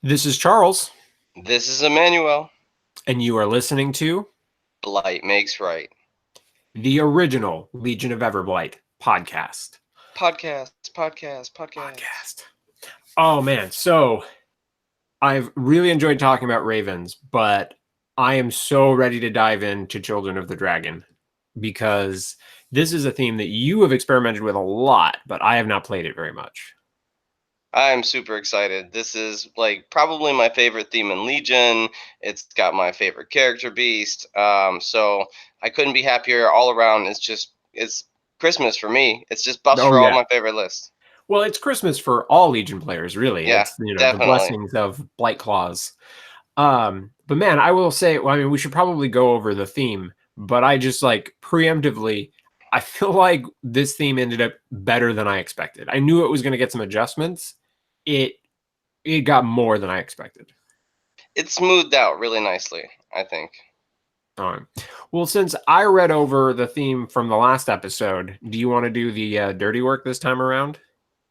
This is Charles, This is Emmanuel. and you are listening to Blight makes right. the original Legion of Everblight podcast. Podcast. Podcast. Oh man, so I've really enjoyed talking about Ravens, but I am so ready to dive into Children of the Dragon because this is a theme that you have experimented with a lot, but I have not played it very much. I'm super excited. This is like probably my favorite theme in Legion. It's got my favorite character beast. So I couldn't be happier all around. It's Christmas for me. It's just bust Oh for all yeah. my favorite lists. Well, it's Christmas for all Legion players, really. Yeah, It's the definitely. blessings of Blight Claws. But man, I will say, well, I mean, we should probably go over the theme, but I just like preemptively, I feel like this theme ended up better than I expected. I knew it was going to get some adjustments. It it got more than I expected. It's smoothed out really nicely, I think. Um, well, since I read over the theme from the last episode, do you want to do the dirty work this time around?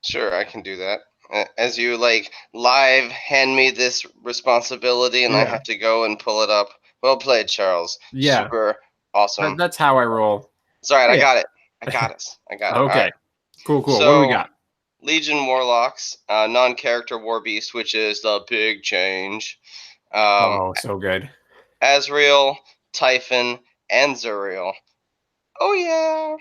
Sure, I can do that. As you like live hand me this responsibility and I Yeah, have to go and pull it up. Well played, Charles. yeah, Super awesome. that's how I roll. It's all right. I Yeah. got it. I got us. I got it. All right. Okay, cool. What do we So got? Legion Warlocks, non-character War Beast, which is the big change. Um, Oh, so good. Azrael, Typhon, and Zuriel. Oh yeah.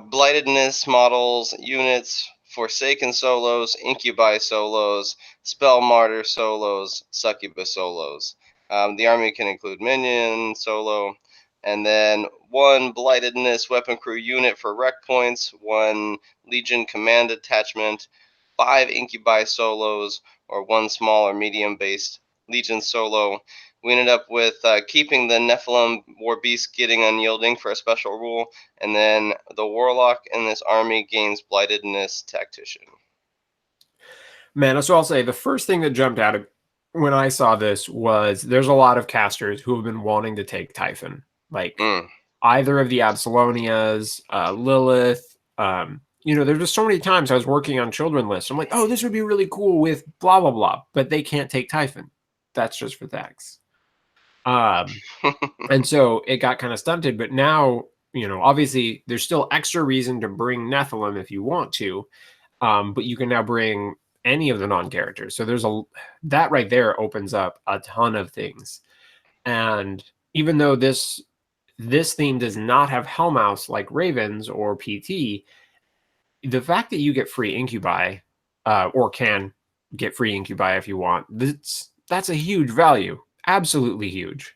Blightedness models, units, Forsaken solos, Incubi solos, Spell Martyr solos, Succubus solos. The army can include minion solo, and then one Blightedness weapon crew unit for rec points, one Legion command attachment, 5 Incubi solos, or one small or medium based Legion solo. We ended up with keeping the Nephilim War Beast getting unyielding for a special rule, and then the Warlock in this army gains Blightedness Tactician. Man, so I'll say the first thing that jumped out when I saw this was there's a lot of casters who have been wanting to take Typhon, like Mm. either of the Absalonias, Lilith. There's just so many times I was working on children lists. I'm like, oh, this would be really cool with blah blah blah, but they can't take Typhon. That's just for Thax. And so it got kind of stunted. But now, obviously, there's still extra reason to bring Nephilim if you want to, but you can now bring any of the non-characters. So that right there opens up a ton of things. And even though this theme does not have Hellmouse like Ravens or PT, the fact that you get free incubi, or can get free incubi if you want, that's a huge value. Absolutely huge.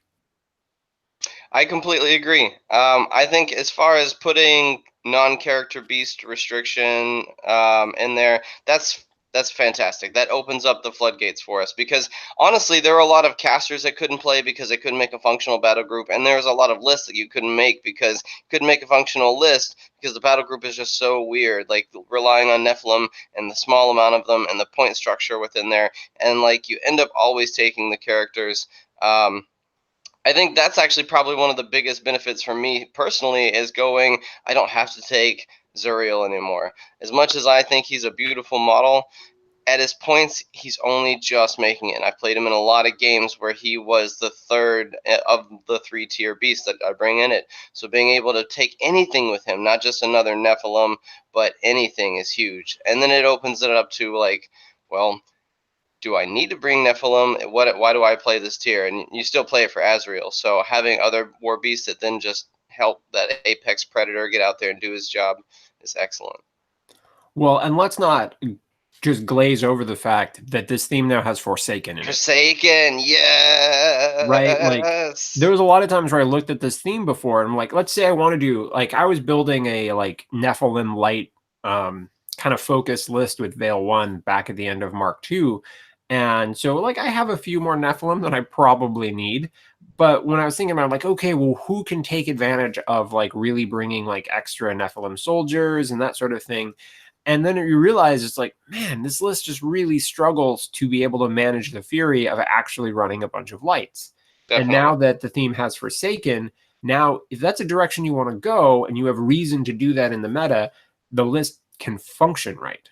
I completely agree. I think as far as putting non-character beast restriction in there, that's fantastic. That opens up the floodgates for us because honestly, there were a lot of casters that couldn't play because they couldn't make a functional battle group, and there's a lot of lists that you couldn't make because you couldn't make a functional list because the battle group is just so weird. Like relying on Nephilim and the small amount of them and the point structure within there, and like you end up always taking the characters. I think that's actually probably one of the biggest benefits for me personally is going, I don't have to take Zuriel anymore. As much as I think he's a beautiful model, at his points, he's only just making it. And I've played him in a lot of games where he was the third of the 3-tier beasts that I bring in it. So being able to take anything with him, not just another Nephilim, but anything is huge. And then it opens it up to like, well, do I need to bring Nephilim? Why do I play this tier? And you still play it for Azrael. So having other war beasts that then just help that apex predator get out there and do his job is excellent. Well, and let's not just glaze over the fact that this theme now has Forsaken in it. Forsaken, Right? Like yes. there was a lot of times where I looked at this theme before and I'm like, let's say I want to do like I was building a like Nephilim light kind of focused list with Veil 1 back at the end of Mark 2. And so like I have a few more Nephilim than I probably need. But when I was thinking about like, okay, well, who can take advantage of like really bringing like extra Nephilim soldiers and that sort of thing? And then you realize it's like, man, this list just really struggles to be able to manage the fury of actually running a bunch of lights. And Definitely. now that the theme has Forsaken, now if that's a direction you want to go and you have reason to do that in the meta, the list can function right.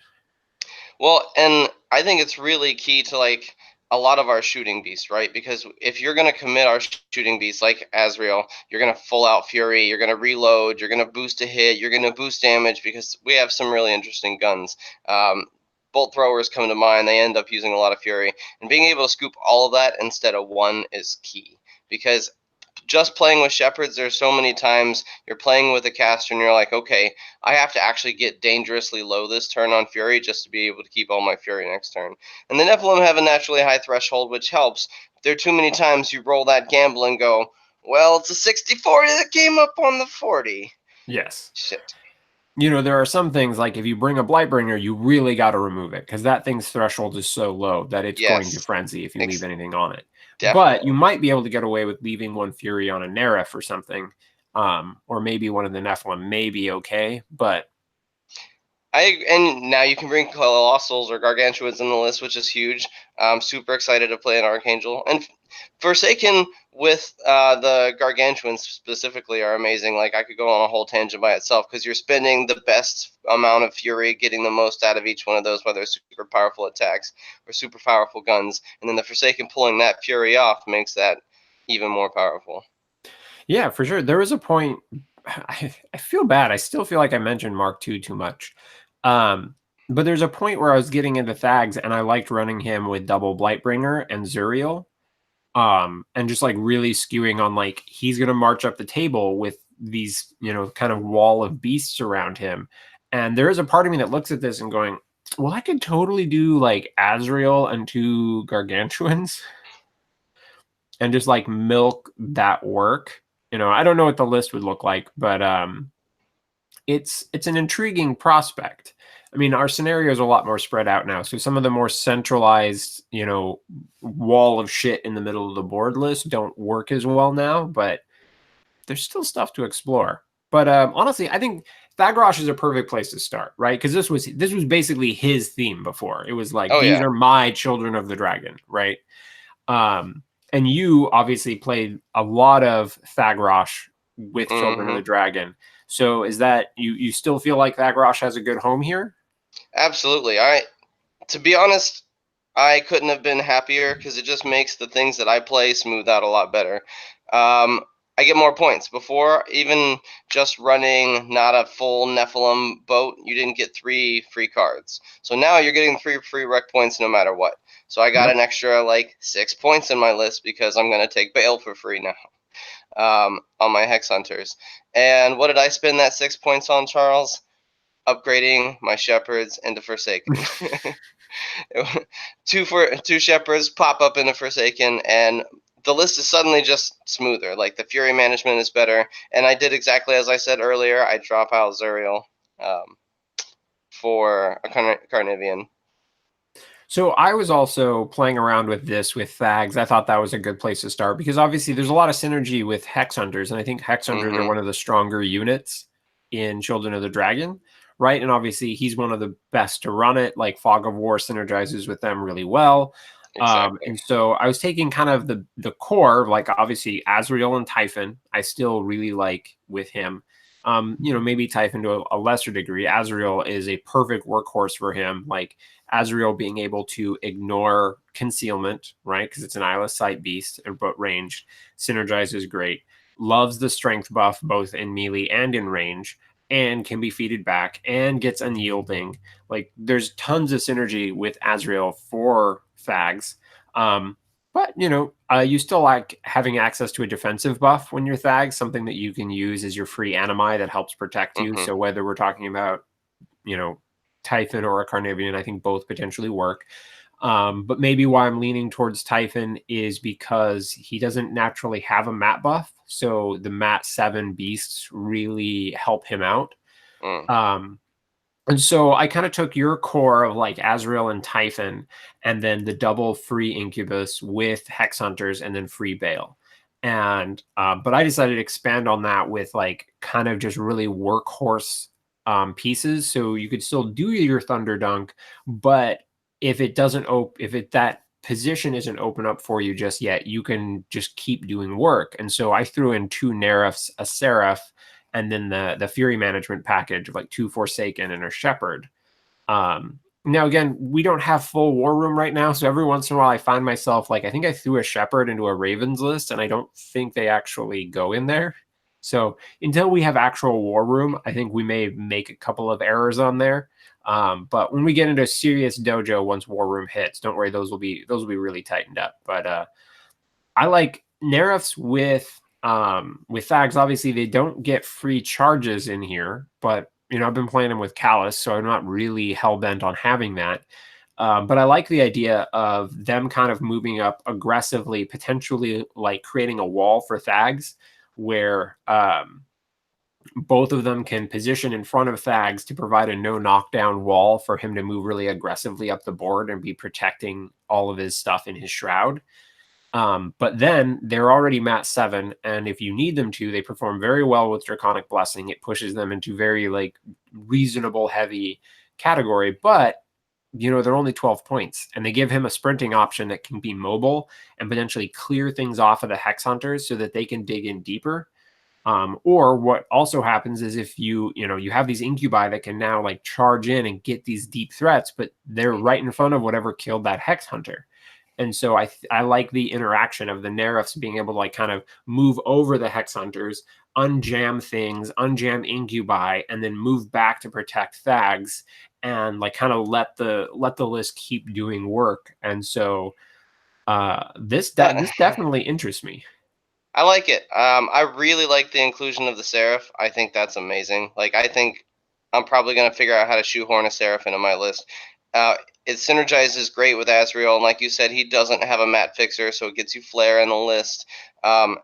Well, and I think it's really key to like a lot of our shooting beasts, right? Because if you're going to commit our shooting beasts like Azrael, you're going to full out Fury, you're going to reload, you're going to boost a hit, you're going to boost damage because we have some really interesting guns. Bolt throwers come to mind. They end up using a lot of Fury. And being able to scoop all of that instead of one is key. Because just playing with shepherds, there's so many times you're playing with a caster and you're like, okay, I have to actually get dangerously low this turn on Fury just to be able to keep all my Fury next turn. And the Nephilim have a naturally high threshold, which helps. There are too many times you roll that gamble and go, well, it's a 60-40 that came up on the 40. Yes. Shit. There are some things like if you bring a Blightbringer, you really got to remove it because that thing's threshold is so low that it's going to Yes, frenzy if you leave anything on it. But you definitely. might be able to get away with leaving one Fury on a Neref or something, or maybe one of the Nephilim may be okay. But And now you can bring Colossals or Gargantuans in the list, which is huge. I'm super excited to play an Archangel. And Forsaken with the Gargantuans specifically are amazing. Like, I could go on a whole tangent by itself because you're spending the best amount of Fury, getting the most out of each one of those, whether it's super powerful attacks or super powerful guns. And then the Forsaken pulling that Fury off makes that even more powerful. yeah, for sure. There was a point. I feel bad. I still feel like I mentioned Mark II too much. But there's a point where I was getting into Thags and I liked running him with double Blightbringer and Zuriel. And just like really skewing on like he's gonna march up the table with these, kind of wall of beasts around him. And there is a part of me that looks at this and going, well, I could totally do like Azrael and two Gargantuans and just like milk that work. I don't know what the list would look like, but it's an intriguing prospect. I mean, our scenario is a lot more spread out now. So some of the more centralized, wall of shit in the middle of the board list don't work as well now, but there's still stuff to explore. But honestly, I think Thagrosh is a perfect place to start, right? Because this was basically his theme before. It was like Oh, these yeah. are my Children of the Dragon, right? And you obviously played a lot of Thagrosh with Children of Mm-hmm. the Dragon. So is that you still feel like Thagrosh has a good home here? Absolutely. To be honest, I couldn't have been happier because it just makes the things that I play smooth out a lot better. I get more points. Before, even just running not a full Nephilim boat, you didn't get 3 free cards. So now you're getting 3 free rec points no matter what. So I got Yep. an extra like 6 points in my list because I'm going to take Bale for free now on my Hex Hunters. And what did I spend that 6 points on, Charles? Upgrading my shepherds into Forsaken. Two shepherds pop up into Forsaken, and the list is suddenly just smoother. Like the Fury management is better, and I did exactly as I said earlier. I drop out Zuriel for a Carnivian. So I was also playing around with this with Thags. I thought that was a good place to start because obviously there's a lot of synergy with Hex Hunters, and I think Hex Hunters are Mm-hmm. one of the stronger units in Children of the Dragon, right? And obviously he's one of the best to run it. Like Fog of War synergizes with them really well. Exactly. And so I was taking kind of the core, like obviously Azrael and Typhon. I still really like with him. Maybe Typhon to a lesser degree. Azrael is a perfect workhorse for him. Like Azrael being able to ignore concealment, right? Because it's an eyeless sight beast, but ranged. Synergizes great. Loves the strength buff both in melee and in range, and can be feeded back and gets unyielding. Like there's tons of synergy with Azrael for Fags. But you still like having access to a defensive buff when you're Thag, something that you can use as your free animi that helps protect you. Mm-hmm. So whether we're talking about, you know, Typhon or a Carnivian, I think both potentially work. But maybe why I'm leaning towards Typhon is because he doesn't naturally have a mat buff. So the mat 7 beasts really help him out. Mm. Um, and so I kind of took your core of like Azrael and Typhon, and then the double free Incubus with Hex Hunters, and then free Bale. And but I decided to expand on that with like kind of just really workhorse pieces, so you could still do your Thunder Dunk, but if it doesn't if it that position isn't open up for you just yet, you can just keep doing work. And so I threw in 2 Nerfs, a Seraph, and then the Fury management package of like 2 Forsaken and a Shepherd. Now, again, we don't have full war room right now, so every once in a while I find myself like I think I threw a shepherd into a ravens list, and I don't think they actually go in there. So until we have actual war room, I think we may make a couple of errors on there. But when we get into a serious dojo, once war room hits, don't worry, those will be really tightened up. But I like nerfs with Thags. Obviously, they don't get free charges in here, but I've been playing them with Callus, so I'm not really hell bent on having that. But I like the idea of them kind of moving up aggressively, potentially like creating a wall for Thags, where both of them can position in front of Thags to provide a no knockdown wall for him to move really aggressively up the board and be protecting all of his stuff in his shroud. But then they're already mat 7, and if you need them to, they perform very well with Draconic Blessing. It pushes them into very like reasonable heavy category, but they're only 12 points, and they give him a sprinting option that can be mobile and potentially clear things off of the Hex Hunters so that they can dig in deeper. Or what also happens is if you have these incubi that can now like charge in and get these deep threats, but they're right in front of whatever killed that Hex Hunter. And so I like the interaction of the Nerfs being able to like kind of move over the Hex Hunters, unjam things, unjam Incubi, and then move back to protect Thags and like kind of let the list keep doing work. And so this definitely interests me. I like it. I really like the inclusion of the Seraph. I think that's amazing. Like, I think I'm probably gonna figure out how to shoehorn a Seraph into my list. It synergizes great with Azrael, and like you said, he doesn't have a mat fixer, so it gets you Flare in the list. Um,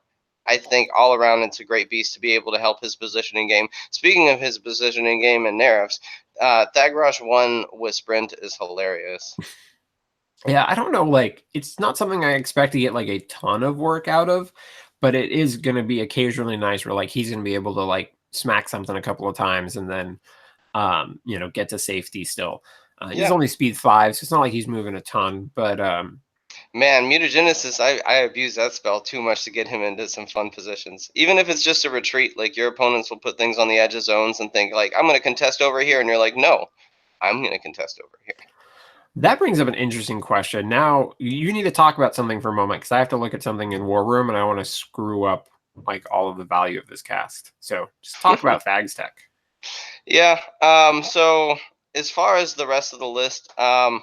I think all around it's a great beast to be able to help his positioning game. Speaking of his positioning game and Nerfs, Thagrosh 1 with Sprint is hilarious. Yeah, I don't know. Like, it's not something I expect to get like a ton of work out of, but it is going to be occasionally nice where like he's going to be able to like smack something a couple of times and then, get to safety still. He's Yeah. only speed 5, so it's not like he's moving a ton, but Man, mutagenesis, I abuse that spell too much to get him into some fun positions. Even if it's just a retreat, like your opponents will put things on the edge of zones and think like, I'm gonna contest over here, and you're like, no, I'm gonna contest over here. that brings up an interesting question. Now, you need to talk about something for a moment because I have to look at something in War Room and I want to screw up like all of the value of this cast. So just talk about Thag's Tech. Yeah. So as far as the rest of the list, I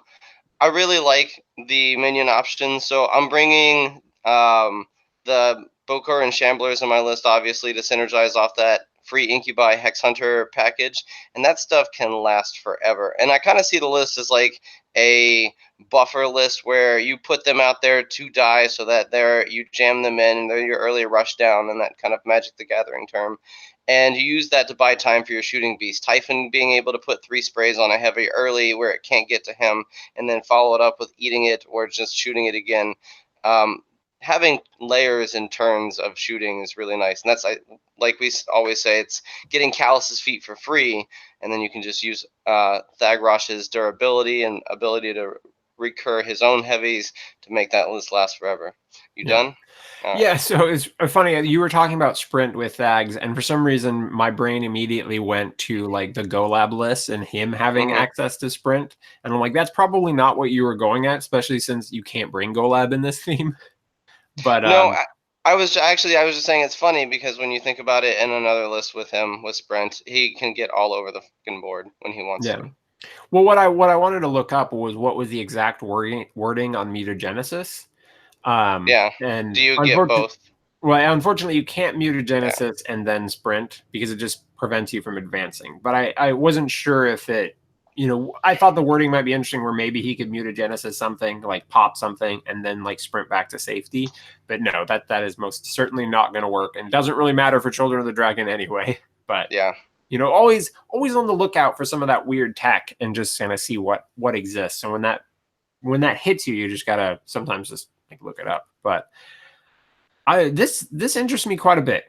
really like the minion options. So I'm bringing the Bokor and Shamblers on my list, obviously, to synergize off that free Incubi Hex Hunter package. And that stuff can last forever. And I kind of see the list as like a buffer list where you put them out there to die so that you jam them in and they're your early rush down and that kind of Magic the Gathering term. And you use that to buy time for your shooting beast. Typhon being able to put 3 sprays on a heavy early where it can't get to him, and then follow it up with eating it or just shooting it again. Um, Having layers and turns of shooting is really nice, and that's like we always say, it's getting Callus's feet for free, and then you can just use Thagrosh's durability and ability to recur his own heavies to make that list last forever. You Yeah. done? All Yeah, right. so it's funny. You were talking about sprint with Thags, and for some reason, my brain immediately went to like the GoLab list and him having Mm-hmm. access to sprint. And I'm like, that's probably not what you were going at, especially since you can't bring GoLab in this theme. But No, I was just saying it's funny because when you think about it in another list with him with Sprint, he can get all over the fucking board when he wants yeah. to. Well, what I wanted to look up was what was the exact wording on mutagenesis. Yeah. Do And you get unfortunately, both? well, unfortunately, you can't Yeah. mutagenesis and then sprint because it just prevents you from advancing. But I wasn't sure if I thought the wording might be interesting where maybe he could mutagenesis something, like pop something, and then like sprint back to safety. But no, that is most certainly not going to work, and it doesn't really matter for Children of the Dragon anyway. But Yeah. always on the lookout for some of that weird tech and just kind of see what exists. So when that hits you, you just gotta sometimes just like look it up. But this interests me quite a bit.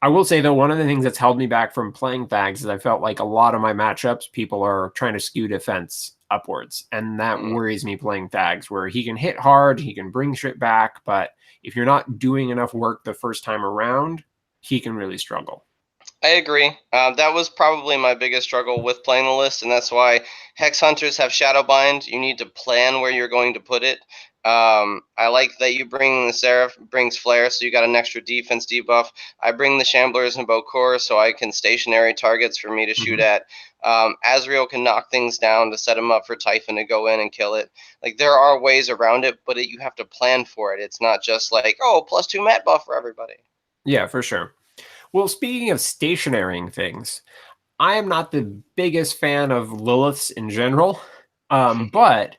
I will say though, one of the things that's held me back from playing Thags is I felt like a lot of my matchups, people are trying to skew defense upwards, and that Mm. worries me playing Thags, where he can hit hard, he can bring shit back, but if you're not doing enough work the first time around, he can really struggle. I agree. That was probably my biggest struggle with playing the list, and that's why Hex Hunters have Shadowbind. You need to plan where you're going to put it. I like that you bring the Seraph brings Flare, so you got an extra defense debuff. I bring the Shamblers and Bokor, so I can stationary targets for me to shoot Mhm. at. Azrael can knock things down to set him up for Typhon to go in and kill it. Like there are ways around it, but you have to plan for it. It's not just like, oh, +2 mat buff for everybody. Yeah, for sure. Well, speaking of stationarying things, I am not the biggest fan of Liliths in general, but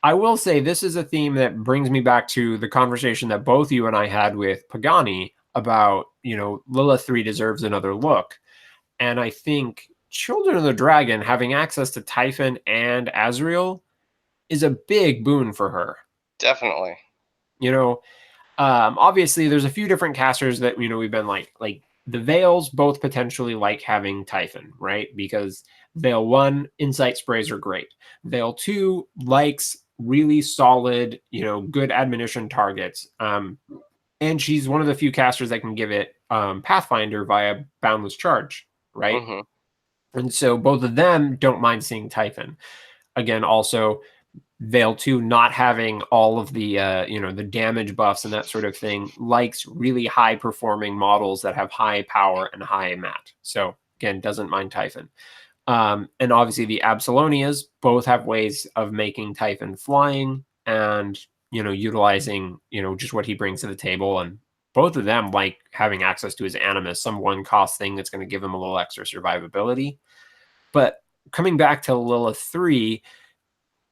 I will say this is a theme that brings me back to the conversation that both you and I had with Pagani about, Lilith 3 deserves another look. And I think Children of the Dragon having access to Typhon and Azrael is a big boon for her. Definitely. You know, obviously there's a few different casters that we've been like the Veils both potentially like having Typhon, right? Because Veil 1 insight sprays are great. Veil 2 likes really solid, good admonition targets. And she's one of the few casters that can give it Pathfinder via Boundless Charge, right? Hmm. And so both of them don't mind seeing Typhon. Again, also Veil 2 not having all of the the damage buffs and that sort of thing, likes really high performing models that have high power and high mat. So again, doesn't mind Typhon. And obviously the Absalonias both have ways of making Typhon flying and utilizing just what he brings to the table, and both of them like having access to his animus, some one cost thing that's going to give him a little extra survivability. But coming back to Lilith 3,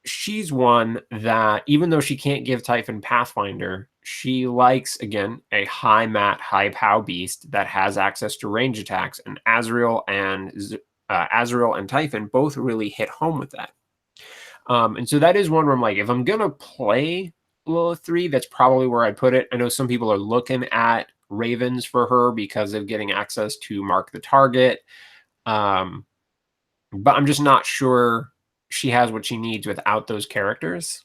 she's one that even though she can't give Typhon Pathfinder, she likes again a high mat, high pow beast that has access to range attacks, and Azrael and Typhon both really hit home with that. And so that is one where I'm like, if I'm gonna play Lilith 3, that's probably where I put it. I know some people are looking at Ravens for her because of getting access to mark the target. Um, but I'm just not sure she has what she needs without those characters.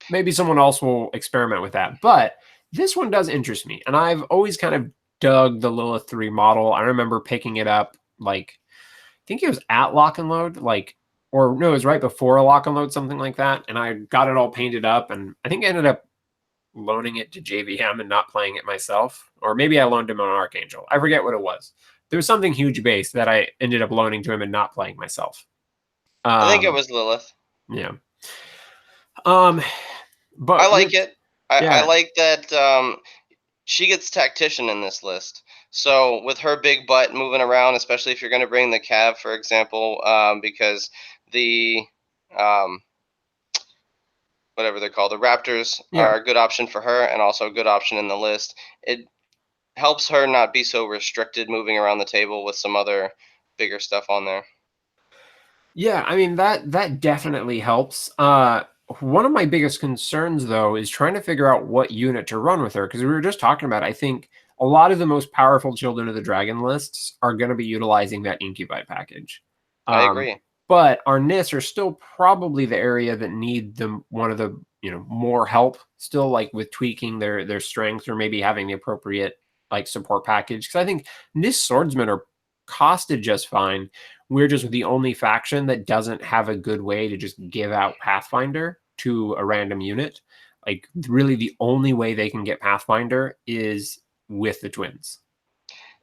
Maybe someone else will experiment with that. But this one does interest me. And I've always kind of dug the Lilith 3 model. I remember picking it up I think it was at Lock and Load, or no, it was right before a Lock and Load, something like that. And I got it all painted up, and I think I ended up loaning it to JVM and not playing it myself. Or maybe I loaned him on Archangel. I forget what it was. There was something huge base that I ended up loaning to him and not playing myself. I think it Um, was Lilith. yeah. Um, I but like with it. I yeah, like that she gets Tactician in this list. So with her big butt moving around, especially if you're going to bring the Cav, for example, because the um, whatever they're called, the Raptors yeah, are a good option for her, and also a good option in the list. It helps her not be so restricted moving around the table with some other bigger stuff on there. yeah. I mean that definitely helps. One of my biggest concerns though is trying to figure out what unit to run with her, because we were just talking about. I think a lot of the most powerful Children of the Dragon lists are going to be utilizing that Incubi package. I Um, agree. but our NIS are still probably the area that need one of the more help still, like with tweaking their strength or maybe having the appropriate like support package. Because I think NIS swordsmen are costed just fine. We're just the only faction that doesn't have a good way to just give out Pathfinder to a random unit. Like really the only way they can get Pathfinder is with the twins.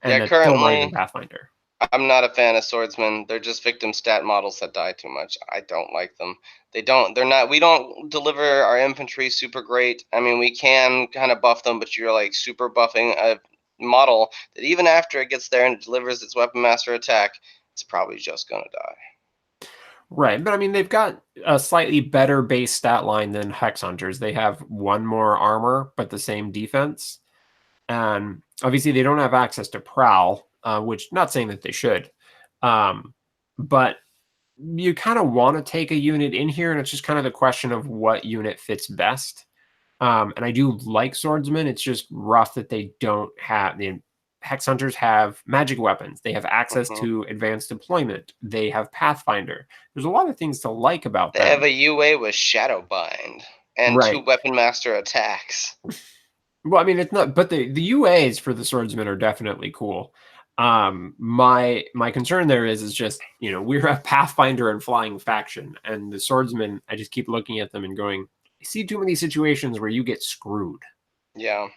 And Yeah, that's still not even currently Pathfinder. I'm not a fan of swordsmen. They're just victim stat models that die too much. I don't like them. They're not, we don't deliver our infantry super great. I mean, we can kind of buff them, but you're like super buffing a model that even after it gets there and it delivers its weapon master attack, it's probably just gonna die. Right, but I mean they've got a slightly better base stat line than Hex Hunters. They have one more armor, but the same defense. And obviously they don't have access to Prowl, which not saying that they should. Um, but you kind of want to take a unit in here, and it's just kind of the question of what unit fits best. And I do like swordsmen. It's just rough that they don't have the Hex Hunters have magic weapons. They have access Hmm. to advanced deployment. They have Pathfinder. There's a lot of things to like about They have them. a UA with Shadowbind and two Right. weapon master attacks. Well, I mean, it's not, but the UAs for the swordsmen are definitely cool. My concern there is just, we're a Pathfinder and flying faction, and the swordsmen, I just keep looking at them and going, I see too many situations where you get screwed. Yeah.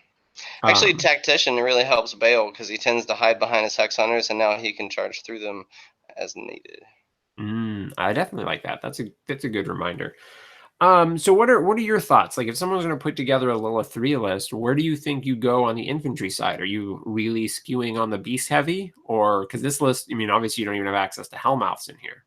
Actually, Um, Tactician really helps Bale because he tends to hide behind his Hex Hunters, and now he can charge through them as needed. I definitely like that. That's a good reminder. So what are your thoughts? Like, if someone's going to put together a Lilith 3 list, where do you think you go on the infantry side? Are you really skewing on the beast heavy, or because this list, I mean, obviously you don't even have access to Hellmouths in here.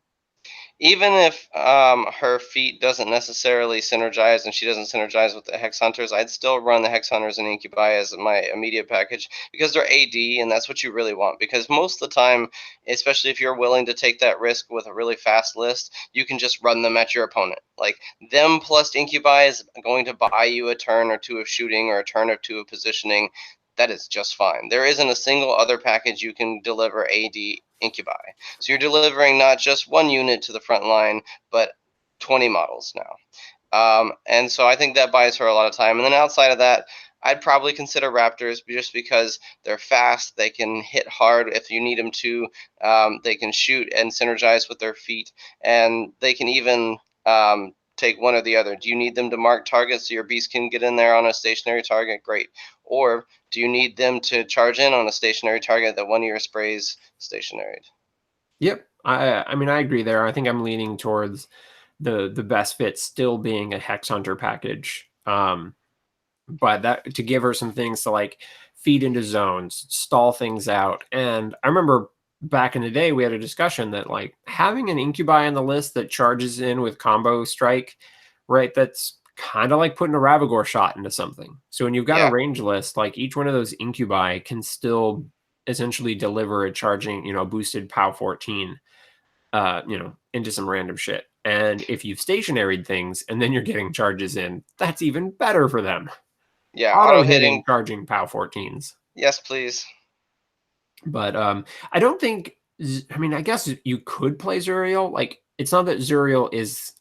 Even if her feat doesn't necessarily synergize and she doesn't synergize with the Hex Hunters, I'd still run the Hex Hunters and Incubi as my immediate package because they're AD and that's what you really want. Because most of the time, especially if you're willing to take that risk with a really fast list, you can just run them at your opponent. Like them plus Incubi is going to buy you a turn or two of shooting or a turn or two of positioning. That is just fine. There isn't a single other package you can deliver AD Incubi. So you're delivering not just one unit to the front line, but 20 models now. And so I think that buys her a lot of time. And then outside of that, I'd probably consider Raptors just because they're fast. They can hit hard if you need them to. They can shoot and synergize with their feet. And they can even take one or the other. Do you need them to mark targets so your beast can get in there on a stationary target? Great. Or do you need them to charge in on a stationary target that one of your sprays stationary? Yep. I mean, I agree there. I think I'm leaning towards the best fit still being a Hex Hunter package. But that to give her some things to like feed into zones, stall things out. And I remember back in the day we had a discussion that like having an incubi on the list that charges in with combo strike, right? That's kind of like putting a Ravagore shot into something. So when you've got a Yeah, range list, like each one of those incubi can still essentially deliver a charging, boosted POW 14 into some random shit. And if you've stationaried things and then you're getting charges in, that's even better for them. yeah, Auto auto hitting. hitting charging POW 14s. Yes, please. But I don't think, I mean, I guess you could play Zuriel. Like, it's not that Zuriel is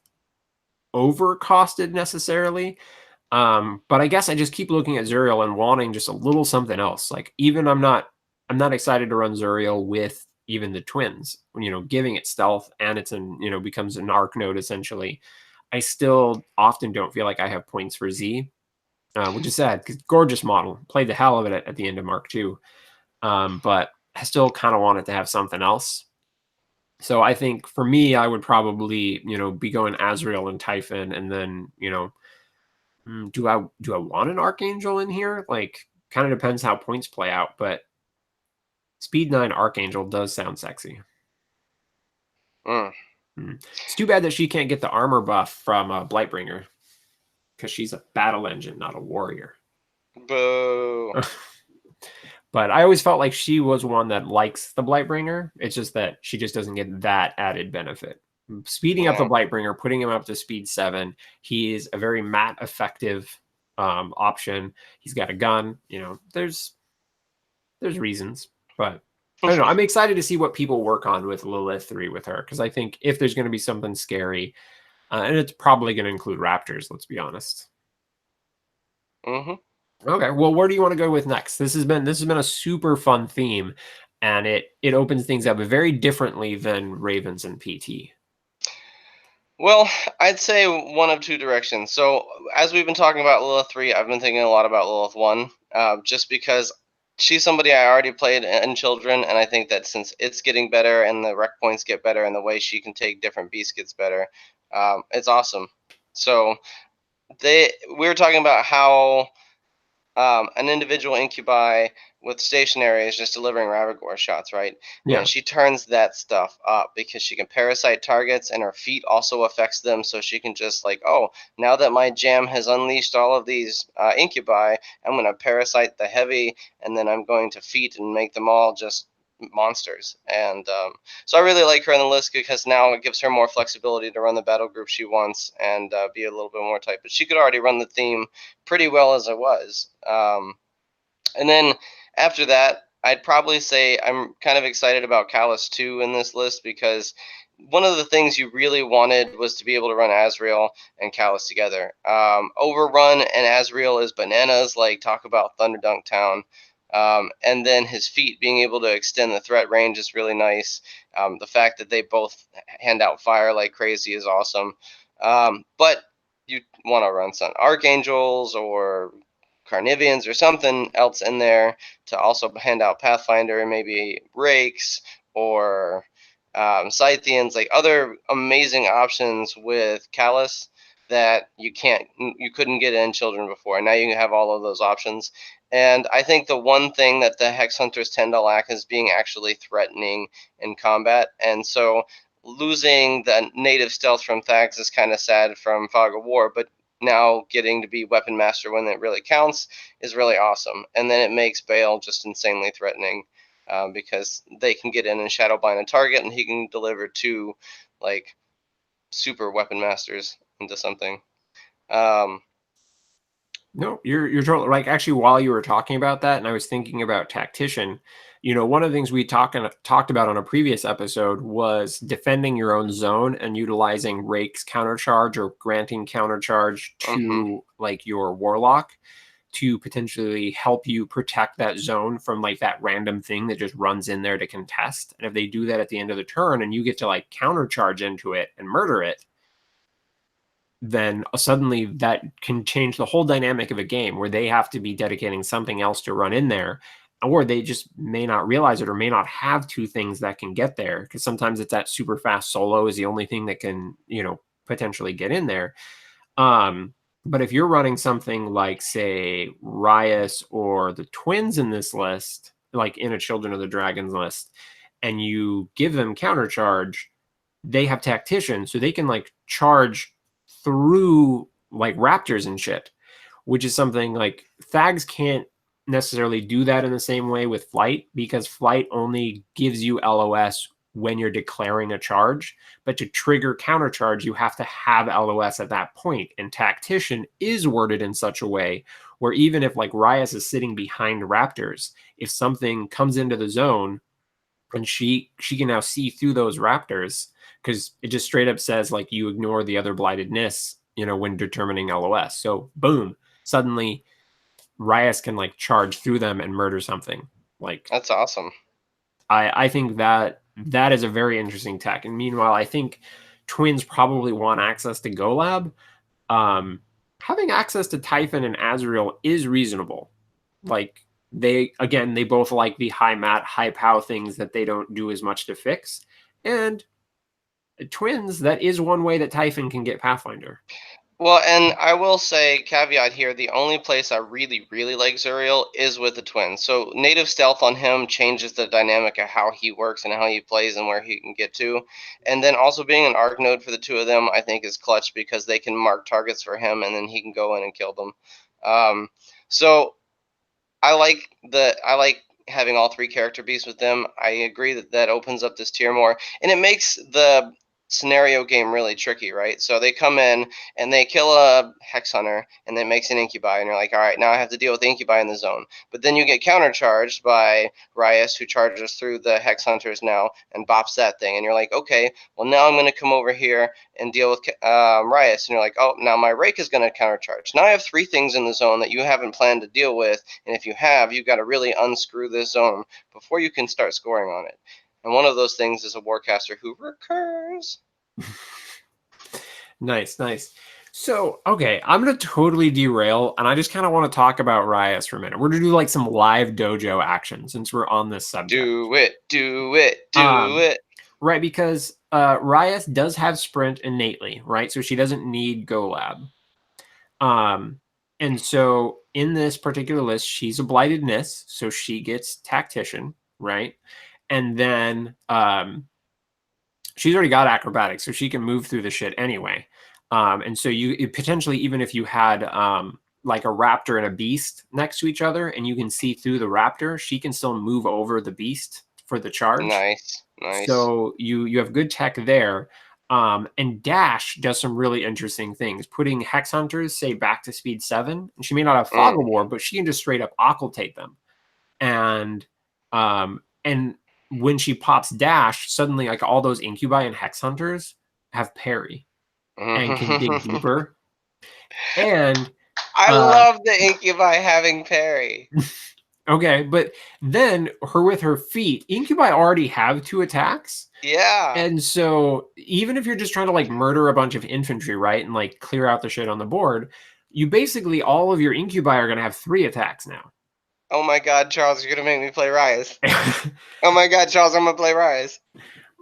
over costed necessarily. But I guess I just keep looking at Zuriel and wanting just a little something else. Like, even I'm not excited to run Zuriel with even the twins, giving it stealth and becomes an arc node essentially. I still often don't feel like I have points for Z, which is sad because gorgeous model. Played the hell of it at the end of Mark II. But I still kind of wanted to have something else. So I think for me, I would probably, be going Azrael and Typhon, and then, do I want an Archangel in here? Like, kind of depends how points play out, but Speed 9 Archangel does sound sexy. Mm. It's too bad that she can't get the armor buff from Blightbringer because she's a battle engine, not a warrior. Boo. But I always felt like she was one that likes the Blightbringer. It's just that she just doesn't get that added benefit. Speeding up the Yeah. Blightbringer, putting him up to speed 7, he is a very mat effective option. He's got a gun. There's reasons, but I don't know. I'm excited to see what people work on with Lilith 3 with her because I think if there's going to be something scary, and it's probably going to include Raptors. Let's be honest. hmm Okay, well, where do you want to go with next? This has been a super fun theme, and it opens things up very differently than Ravens and PT. Well, I'd say one of two directions. So, as we've been talking about Lilith 3, I've been thinking a lot about Lilith 1, just because she's somebody I already played in Children, and I think that since it's getting better and the rec points get better and the way she can take different beasts gets better, it's awesome. So, we were talking about how an individual incubi with stationary is just delivering Ravagore shots, right? And Yeah. she turns that stuff up because she can parasite targets and her feet also affects them. So she can just like, oh, now that my jam has unleashed all of these incubi, I'm going to parasite the heavy and then I'm going to feet and make them all just monsters. And so I really like her on the list because now it gives her more flexibility to run the battle group she wants and be a little bit more tight. But she could already run the theme pretty well as it was. And then after that, I'd probably say I'm kind of excited about Callus 2 in this list because one of the things you really wanted was to be able to run Azrael and Callus together. Overrun and Azrael is bananas, like talk about Thunderdunk Town. And then his feat being able to extend the threat range is really nice. The fact that they both hand out fire like crazy is awesome. But you want to run some Archangels or Carnivians or something else in there to also hand out Pathfinder and maybe Rakes or Scythians, like other amazing options with Callus that you couldn't get in Children before. Now you have all of those options. And I think the one thing that the Hex Hunters tend to lack is being actually threatening in combat. And so losing the native stealth from Thags is kind of sad from Fog of War, but now getting to be Weapon Master when it really counts is really awesome. And then it makes Bale just insanely threatening because they can get in and Shadowbind a target, and he can deliver two like super Weapon Masters into something. Um, No, you're totally like actually while you were talking about that, and I was thinking about tactician. One of the things we talked about on a previous episode was defending your own zone and utilizing Rake's countercharge or granting countercharge mhm. to like your warlock to potentially help you protect that zone from like that random thing that just runs in there to contest. And if they do that at the end of the turn and you get to like countercharge into it and murder it, then suddenly that can change the whole dynamic of a game where they have to be dedicating something else to run in there, or they just may not realize it or may not have two things that can get there because sometimes it's that super fast solo is the only thing that can potentially get in there. But if you're running something like say Rias or the twins in this list, like in a Children of the Dragons list, and you give them countercharge, they have tactician, so they can like charge through like raptors and shit, which is something like Thags can't necessarily do that in the same way with flight because flight only gives you LOS when you're declaring a charge. But to trigger countercharge, you have to have LOS at that point. And tactician is worded in such a way where even if like Rias is sitting behind raptors, if something comes into the zone and she can now see through those raptors because it just straight up says like you ignore the other blightedness when determining LOS. So boom, suddenly Rias can like charge through them and murder something. Like That's awesome. I think that is a very interesting tech. And meanwhile, I think twins probably want access to GoLab. um Having access to Typhon and Azrael is reasonable. Like they both like the high mat, high pow things that they don't do as much to fix. And twins, that is one way that Typhon can get Pathfinder. Well, and I will say, caveat here, the only place I really, really like Zuriel is with the twins. So native stealth on him changes the dynamic of how he works and how he plays and where he can get to. And then also being an arc node for the two of them, I think is clutch because they can mark targets for him and then he can go in and kill them. So I like having all three character beasts with them. I agree that that opens up this tier more, and it makes the scenario game really tricky, right? So they come in and they kill a hex hunter, and it makes an incubi, and you're like, all right, now I have to deal with incubi in the zone. But then you get countercharged by Rias, who charges through the hex hunters now and bops that thing, and you're like, okay, well now I'm going to come over here and deal with Rias, and you're like, oh, now my rake is going to countercharge. Now I have three things in the zone that you haven't planned to deal with, and if you have, you've got to really unscrew this zone before you can start scoring on it. And one of those things is a Warcaster who recurs. Nice, nice. So, okay, I'm gonna totally derail, and I just kind of want to talk about Rias for a minute. We're gonna do like some live dojo action since we're on this subject. Do it, do it, do Um, it. right, because Rias does have sprint innately, right? So she doesn't need GoLab. Um, and so in this particular list, she's a blightedness, so she gets tactician, right? And then she's already got acrobatics, so she can move through the shit anyway. And so you potentially, even if you had like a raptor and a beast next to each other, and you can see through the raptor, she can still move over the beast for the charge. Nice, nice. So you have good tech there. And Dash does some really interesting things, putting Hex Hunters, say, back to speed 7. And she may not have Fog of War, but she can just straight up occultate them. And when she pops Dash, suddenly like all those Incubi and Hex Hunters have parry and can dig deeper. And I uh love the incubi having parry. Okay, but then her with her feet, Incubi already have 2 attacks. Yeah. And so even if you're just trying to like murder a bunch of infantry, right, and like clear out the shit on the board, you basically all of your Incubi are gonna have 3 attacks now. Oh my God, Charles, you're gonna make me play Rise. Oh my God, Charles, I'm gonna play Rise.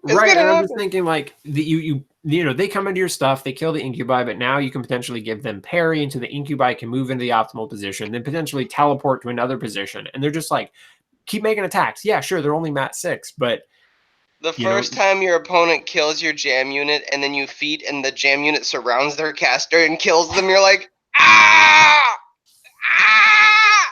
It's Right, gonna and I'm just happen. thinking like they come into your stuff, they kill the Incubi, but now you can potentially give them parry until the Incubi can move into the optimal position, then potentially teleport to another position, and they're just like keep making attacks. Yeah, sure, they're only mat 6, but The you know, first time your opponent kills your jam unit and then you feed and the jam unit surrounds their caster and kills them, you're like, ah! Ah!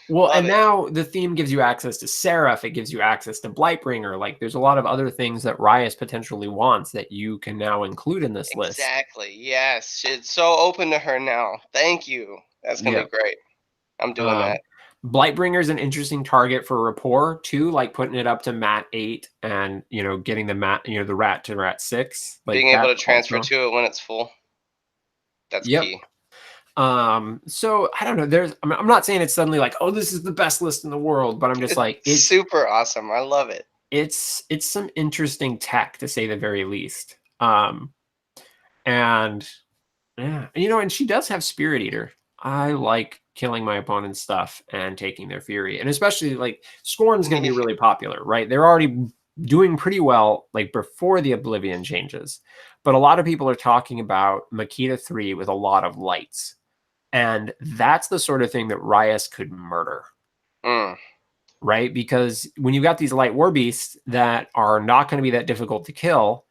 well, Love and it. now the theme gives you access to Seraph, it gives you access to Blightbringer. Like there's a lot of other things that Riot potentially wants that you can now include in this list. Exactly. Yes. It's so open to her now. Thank you. That's gonna Yeah. be great. I'm doing Um, that. Blightbringer is an interesting target for rapport too, like putting it up to mat 8 and getting the rat to rat 6. Like Being able that to transfer also. to it when it's full. That's Yep. key. So I don't know. I'm not saying it's suddenly like, oh, this is the best list in the world, but I'm just It's like, super awesome. I love it. it's some interesting tech to say the very least. And yeah, and she does have Spirit Eater. I like killing my opponent's stuff and taking their fury, and especially like Scorn's going to be really popular, right? They're already doing pretty well like before the Oblivion changes, but a lot of people are talking about Makita 3 with a lot of lights, and that's the sort of thing that Ryas could murder, Mm. right? Because when you've got these light war beasts that are not going to be that difficult to kill,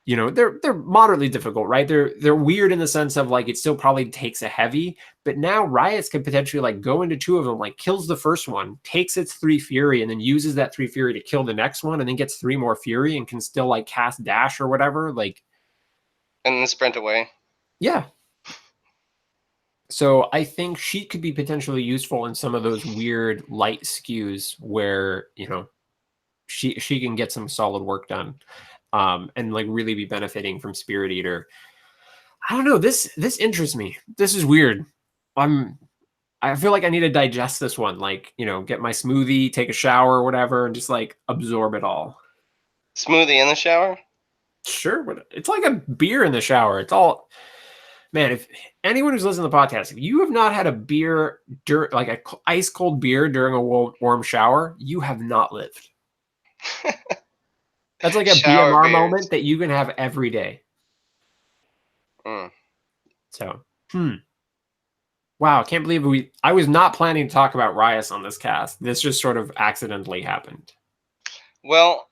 they're moderately difficult, right? They're weird in the sense of like it still probably takes a heavy, but now Riots could potentially like go into 2 of them, like kills the first one, takes its 3 fury, and then uses that 3 fury to kill the next one, and then gets 3 more fury and can still like cast dash or whatever. Like, And then sprint away. yeah. So I think she could be potentially useful in some of those weird light skews where she can get some solid work done, and like really be benefiting from Spirit Eater. I don't know. This interests me. This is weird. I feel like I need to digest this one. Like, get my smoothie, take a shower or whatever, and just like absorb it all. Smoothie in the shower? Sure. It's like a beer in the shower. It's all man, if anyone who's listening to the podcast, if you have not had a beer like a ice cold beer during a warm shower, you have not lived. That's like a Shower BMR beers. moment that you can have every day. Mm. So, wow, I can't believe I was not planning to talk about Rias on this cast. This just sort of accidentally happened. Well,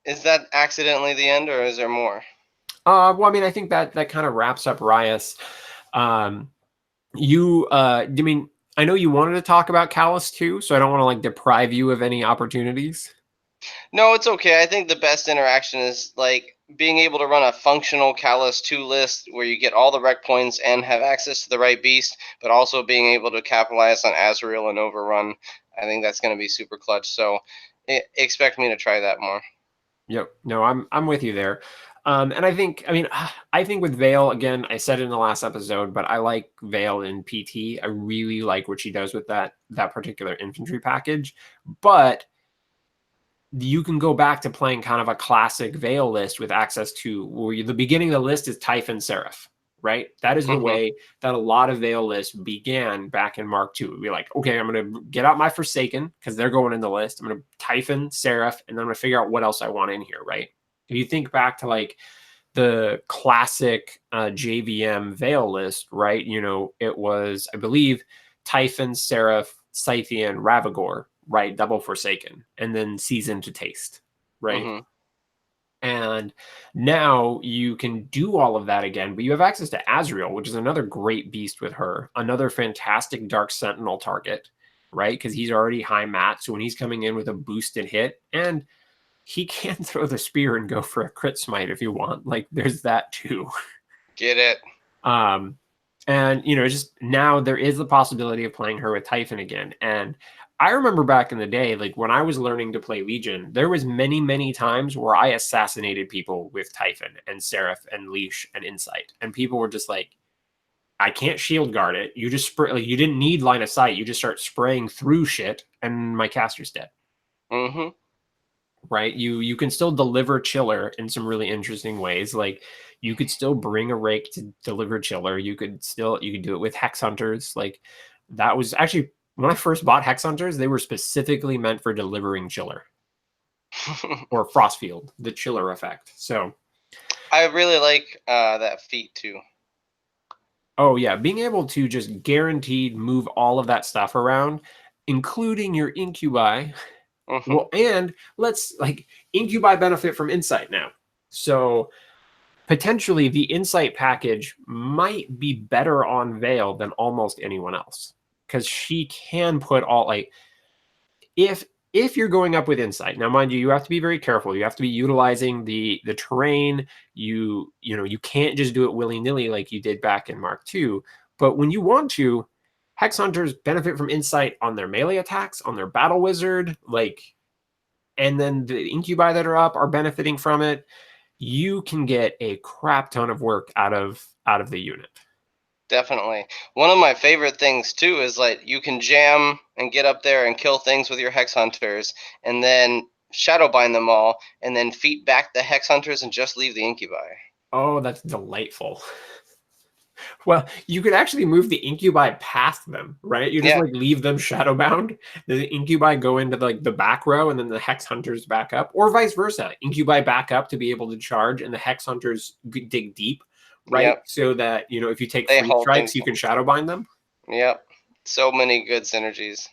is that accidentally the end, or is there more? Well, I mean, I think that kind of wraps up Rias. Um, I mean, I know you wanted to talk about Callus too, so I don't want to like deprive you of any opportunities. No, it's okay. I think the best interaction is like being able to run a functional Callus 2 list where you get all the rec points and have access to the right beast, but also being able to capitalize on Azrael and Overrun. I think that's going to be super clutch. So expect me to try that more. Yep. No, I'm with you there. And I think with Vale, again, I said it in the last episode, but I like Vale in PT. I really like what she does with that particular infantry package. But you can go back to playing kind of a classic Vale list with access to where the beginning of the list is Typhon Seraph, right? That is the Hmm. way that a lot of Vale lists began back in Mark II. It'd be like, okay, I'm going to get out my Forsaken because they're going in the list. I'm going to Typhon Seraph, and then I'm going to figure out what else I want in here, right? If you think back to like the classic JVM Vale list, right? It was, I believe, Typhon, Seraph, Scythian, Ravagore, right? Double Forsaken, and then Season to Taste, right? Hmm. And now you can do all of that again, but you have access to Azrael, which is another great beast with her, another fantastic Dark Sentinel target, right? Because he's already high mat. So when he's coming in with a boosted hit, and he can throw the spear and go for a crit smite if you want. Like there's that too. Get it. Um, and just now there is the possibility of playing her with Typhon again. And I remember back in the day, like when I was learning to play Legion, there was many, many times where I assassinated people with Typhon and Seraph and Leash and Insight. And people were just like, I can't shield guard it. You just spray, like, you didn't need line of sight. You just start spraying through shit, and my caster's dead. Mm-hmm. Right? You can still deliver chiller in some really interesting ways. Like you could still bring a rake to deliver chiller. You could do it with hex hunters. Like that was actually when I first bought hex hunters, they were specifically meant for delivering chiller or frostfield, the chiller effect. So I really like that feat too. oh yeah, being able to just guaranteed move all of that stuff around, including your incubi. Mm-hmm. Well, and let's like incubi benefit from insight now. So potentially the insight package might be better on Vale than almost anyone else because she can put all like if you're going up with insight. Now mind you, you have to be very careful. You have to be utilizing the terrain. You can't just do it willy-nilly like you did back in Mark II. But when you want to, hex hunters benefit from insight on their melee attacks, on their battle wizard, like, and then the incubi that are up are benefiting from it. You can get a crap ton of work out of the unit. Definitely. One of my favorite things too is like you can jam and get up there and kill things with your hex hunters, and then shadow bind them all, and then feed back the hex hunters and just leave the incubi. Oh, that's delightful. Well, you could actually move the incubi past them, right? You just Yeah. like leave them shadowbound. The incubi go into like the back row, and then the hex hunters back up, or vice versa. Incubi back up to be able to charge, and the hex hunters dig deep, right? Yep. So that if you take They free hold strikes, things. you can shadowbind them. Yep. So many good synergies.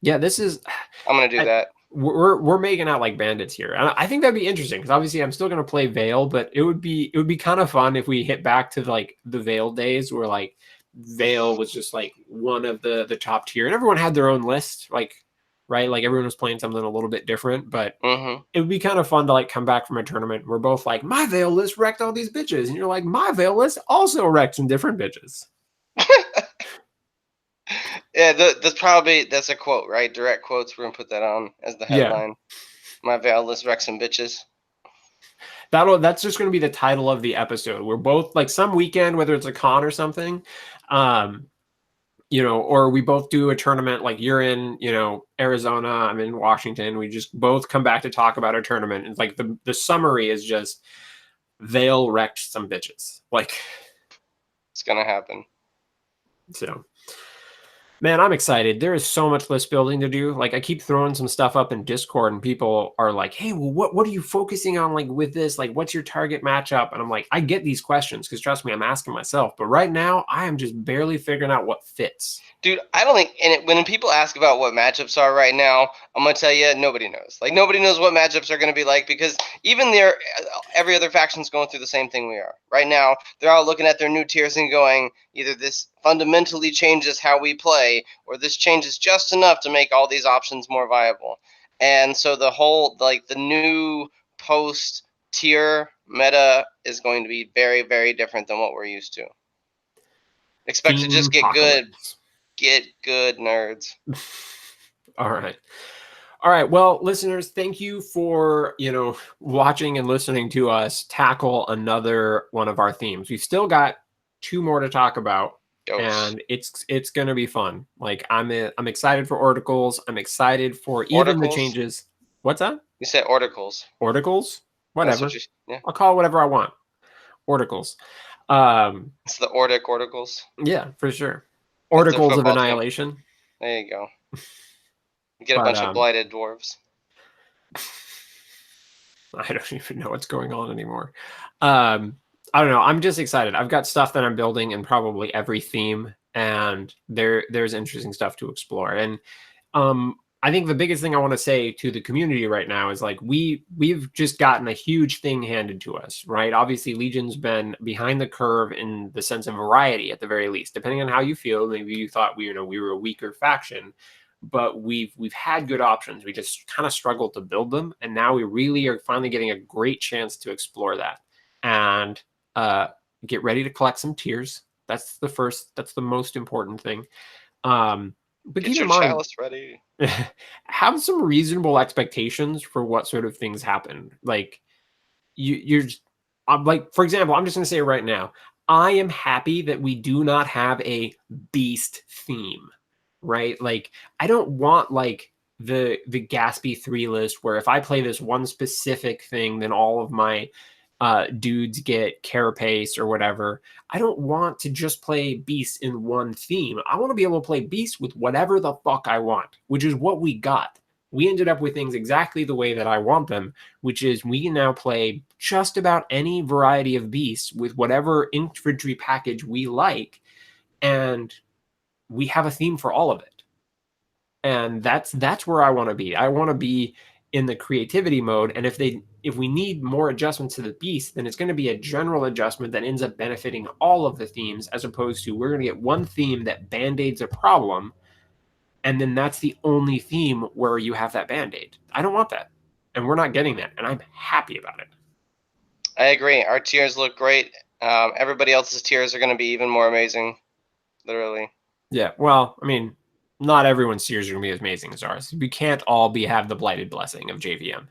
Yeah, this is. I'm gonna do that. We're making out like bandits here, and I think that'd be interesting because obviously I'm still gonna play Vale, but it would be kind of fun if we hit back to like the Vale days where like Vale was just like one of the top tier, and everyone had their own list, like right, like everyone was playing something a little bit different, but Mm-hmm. it would be kind of fun to like come back from a tournament. We're both like my Vale list wrecked all these bitches, and you're like my Vale list also wrecked some different bitches. Yeah, that's a quote, right? Direct quotes. We're gonna put that on as the Yeah, headline. My Veilless wrecks some bitches. that's just going to be the title of the episode. We're both like some weekend, whether it's a con or something, um, or we both do a tournament. Like you're in, Arizona, I'm in Washington. We just both come back to talk about our tournament. It's like the summary is just Vale wrecked some bitches. Like, It's gonna happen. so. Man, I'm excited. There is so much list building to do. Like I keep throwing some stuff up in Discord and people are like, "Hey, well what are you focusing on like with this? Like what's your target matchup?" And I'm like, "I get these questions because trust me, I'm asking myself, but right now I am just barely figuring out what fits." Dude, I don't think, when people ask about what matchups are right now, I'm gonna tell you nobody knows. Like nobody knows what matchups are gonna be like because even every other faction's going through the same thing we are right now. They're all looking at their new tiers and going, either this fundamentally changes how we play, or this changes just enough to make all these options more viable. And so the whole the new post tier meta is going to be very, very different than what we're used to. Expect to Team just get good. apocalypse. Get good, nerds. All right. All right. Well, listeners, thank you for, watching and listening to us tackle another one of our themes. We've still got two more to talk about, Dose. and it's going to be fun. Like I'm excited for oracles. I'm excited for even the Oracles. changes. What's that? You said oracles. Oracles? That's what Whatever. you. Yeah. I'll call it whatever I want. Oracles. It's the Ordic oracles. Yeah, for sure. That's a Oracles of football team. annihilation. There you go. You get a But bunch of blighted dwarves. I don't even know what's going on anymore. I don't know. I'm just excited. I've got stuff that I'm building in probably every theme, and there's interesting stuff to explore. And I think the biggest thing I want to say to the community right now is like we've just gotten a huge thing handed to us, right? Obviously, Legion's been behind the curve in the sense of variety at the very least. Depending on how you feel, maybe you thought we were a weaker faction, but we've had good options. We just kind of struggled to build them, and now we really are finally getting a great chance to explore that and get ready to collect some tiers. That's the most important thing. But Get keep your in mind, chalice ready. have some reasonable expectations for what sort of things happen. Like you're like, for example, I'm just going to say it right now. I am happy that we do not have a beast theme, right? Like I don't want like the Gatsby 3 list where if I play this one specific thing, then all of my dudes get carapace or whatever. I don't want to just play beast in one theme. I want to be able to play beast with whatever the fuck I want, which is what we got. We ended up with things exactly the way that I want them, which is we can now play just about any variety of beasts with whatever infantry package we like, and we have a theme for all of it. And that's where I want to be. I want to be in the creativity mode, and if we need more adjustments to the beast, then it's going to be a general adjustment that ends up benefiting all of the themes, as opposed to we're going to get one theme that band-aids a problem, and then that's the only theme where you have that band-aid. I don't want that, and we're not getting that, and I'm happy about it. I agree. Our tiers look great. Everybody else's tiers are going to be even more amazing. Literally. Yeah, well, I mean, not everyone's tiers are going to be as amazing as ours. We can't all have the blighted blessing of JVM.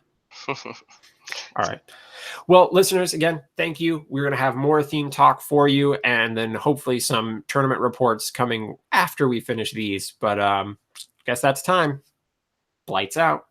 All right. Well, listeners, again, thank you. We're going to have more theme talk for you, and then hopefully some tournament reports coming after we finish these. But guess that's time. Lights out.